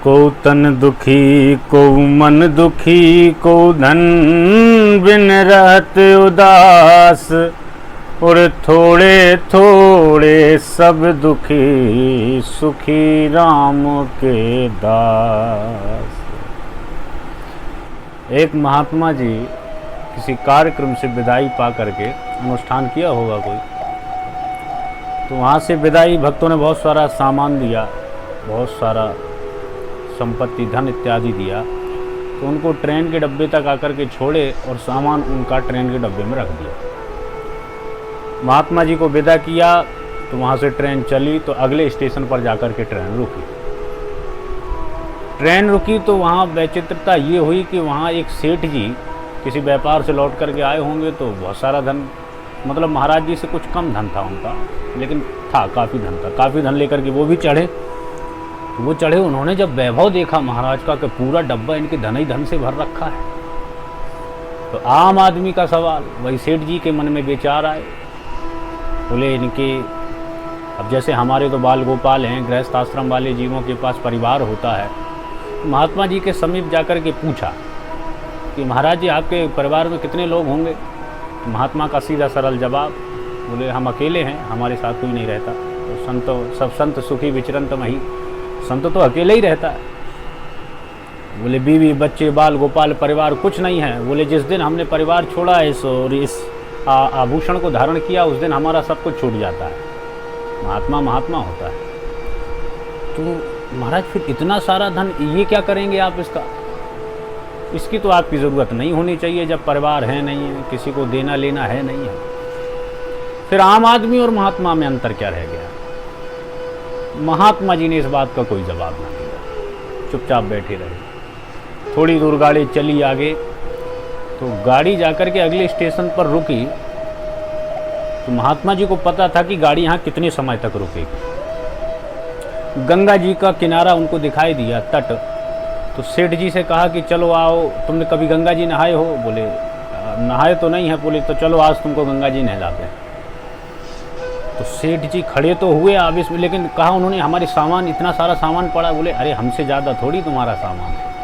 को तन दुखी को मन दुखी को धन बिन रहत उदास, और थोड़े थोड़े सब दुखी सुखी राम के दास। एक महात्मा जी किसी कार्यक्रम से विदाई पा करके अनुष्ठान किया होगा कोई, तो वहाँ से विदाई भक्तों ने बहुत सारा सामान दिया, बहुत सारा संपत्ति धन इत्यादि दिया, तो उनको ट्रेन के डब्बे तक आकर के छोड़े और सामान उनका ट्रेन के डब्बे में रख दिया। महात्मा जी को विदा किया तो वहाँ से ट्रेन चली, तो अगले स्टेशन पर जाकर के ट्रेन रुकी तो वहाँ वैचित्रता ये हुई कि वहाँ एक सेठ जी किसी व्यापार से लौट करके आए होंगे, तो बहुत सारा धन, मतलब महाराज जी से कुछ कम धन था उनका, लेकिन था काफ़ी धन था। काफ़ी धन लेकर के वो भी चढ़े। उन्होंने जब वैभव देखा महाराज का कि पूरा डब्बा इनके धन ही धन से भर रखा है, तो आम आदमी का सवाल वही सेठ जी के मन में विचार आए। बोले इनके, अब जैसे हमारे तो बाल गोपाल हैं, गृहस्थ आश्रम वाले जीवों के पास परिवार होता है, तो महात्मा जी के समीप जाकर के पूछा कि महाराज जी आपके परिवार में कितने लोग होंगे? तो महात्मा का सीधा सरल जवाब, बोले हम अकेले हैं, हमारे साथ कोई नहीं रहता। तो सब संत सुखी विचरंत मही, संत तो अकेले ही रहता है। बोले बीवी बच्चे बाल गोपाल परिवार कुछ नहीं है। बोले जिस दिन हमने परिवार छोड़ा है और इस आभूषण को धारण किया, उस दिन हमारा सब कुछ छूट जाता है। महात्मा महात्मा होता है। तो महाराज फिर इतना सारा धन ये क्या करेंगे आप? इसकी तो आपकी ज़रूरत नहीं होनी चाहिए, जब परिवार है नहीं है, किसी को देना लेना है नहीं है। फिर आम आदमी और महात्मा में अंतर क्या रह गया? महात्मा जी ने इस बात का कोई जवाब ना दिया, चुपचाप बैठे रहे। थोड़ी दूर गाड़ी चली आगे, तो गाड़ी जाकर के अगले स्टेशन पर रुकी, तो महात्मा जी को पता था कि गाड़ी यहाँ कितने समय तक रुकेगी। गंगा जी का किनारा उनको दिखाई दिया, तट। तो सेठ जी से कहा कि चलो आओ, तुमने कभी गंगा जी नहाए हो? बोले नहाए तो नहीं है। बोले तो चलो आज तुमको गंगा जी नहलाते हैं। तो सेठ जी खड़े तो हुए आवेश में, लेकिन कहा उन्होंने हमारे सामान, इतना सारा सामान पड़ा। बोले अरे हमसे ज़्यादा थोड़ी तुम्हारा सामान है,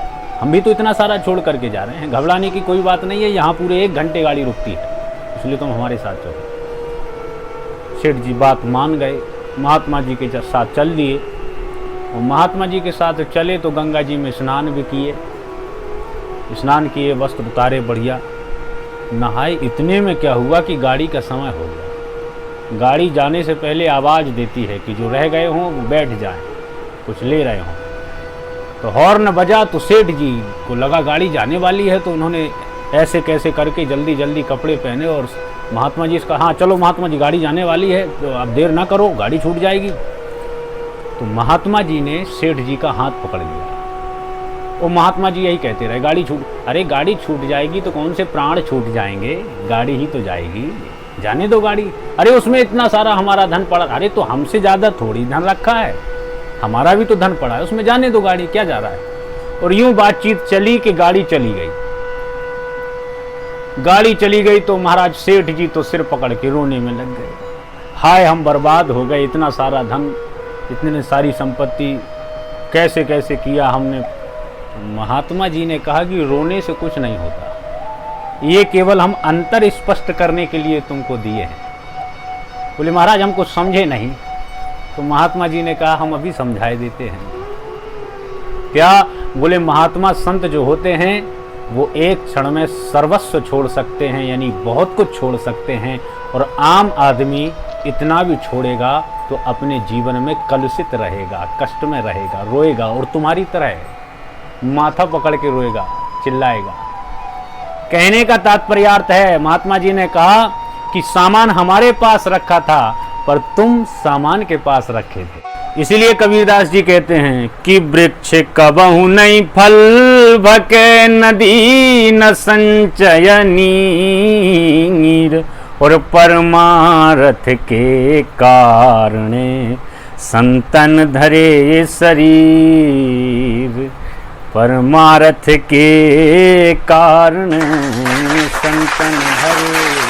हम भी तो इतना सारा छोड़ करके जा रहे हैं, घबराने की कोई बात नहीं है, यहाँ पूरे 1 घंटे गाड़ी रुकती है, इसलिए तुम हमारे साथ चलो। सेठ जी बात मान गए, महात्मा जी के साथ चल दिए। और महात्मा जी के साथ चले तो गंगा जी में स्नान भी किए, वस्त्र उतारे, बढ़िया नहाए। इतने में क्या हुआ कि गाड़ी का समय हो गया। गाड़ी जाने से पहले आवाज़ देती है कि जो रह गए हों वो बैठ जाएं, कुछ ले रहे हों। तो हॉर्न बजा, तो सेठ जी को लगा गाड़ी जाने वाली है, तो उन्होंने ऐसे कैसे करके जल्दी जल्दी कपड़े पहने और महात्मा जी इसका, हाँ चलो महात्मा जी गाड़ी जाने वाली है, तो आप देर ना करो, गाड़ी छूट जाएगी। तो महात्मा जी ने सेठ जी का हाथ पकड़ लिया। वो महात्मा जी यही कहते रहे, गाड़ी छूट, अरे गाड़ी छूट जाएगी तो कौन से प्राण छूट जाएंगे, गाड़ी ही तो जाएगी, जाने दो गाड़ी। अरे उसमें इतना सारा हमारा धन पड़ा, अरे तो हमसे ज़्यादा थोड़ी धन रखा है, हमारा भी तो धन पड़ा है, उसमें जाने दो गाड़ी, क्या जा रहा है। और यूं बातचीत चली कि गाड़ी चली गई। तो महाराज सेठ जी तो सिर पकड़ के रोने में लग गए। हाय हम बर्बाद हो गए, इतना सारा धन, इतनी सारी संपत्ति कैसे कैसे किया हमने। महात्मा जी ने कहा कि रोने से कुछ नहीं होता, ये केवल हम अंतर स्पष्ट करने के लिए तुमको दिए हैं। बोले महाराज हम कुछ समझे नहीं। तो महात्मा जी ने कहा हम अभी समझाए देते हैं। क्या? बोले महात्मा संत जो होते हैं वो एक क्षण में सर्वस्व छोड़ सकते हैं, यानी बहुत कुछ छोड़ सकते हैं। और आम आदमी इतना भी छोड़ेगा तो अपने जीवन में कलुषित रहेगा, कष्ट में रहेगा, रोएगा, और तुम्हारी तरह माथा पकड़ के रोएगा, चिल्लाएगा। कहने का तात्पर्यार्थ है, महात्मा जी ने कहा कि सामान हमारे पास रखा था पर तुम सामान के पास रखे थे। इसीलिए कबीरदास जी कहते हैं कि वृक्ष कबहु नहीं फल भके, नदी न संचय नीर, और परमारथ के कारणे संतन धरे शरीर। परमारथ के कारण संतन धरे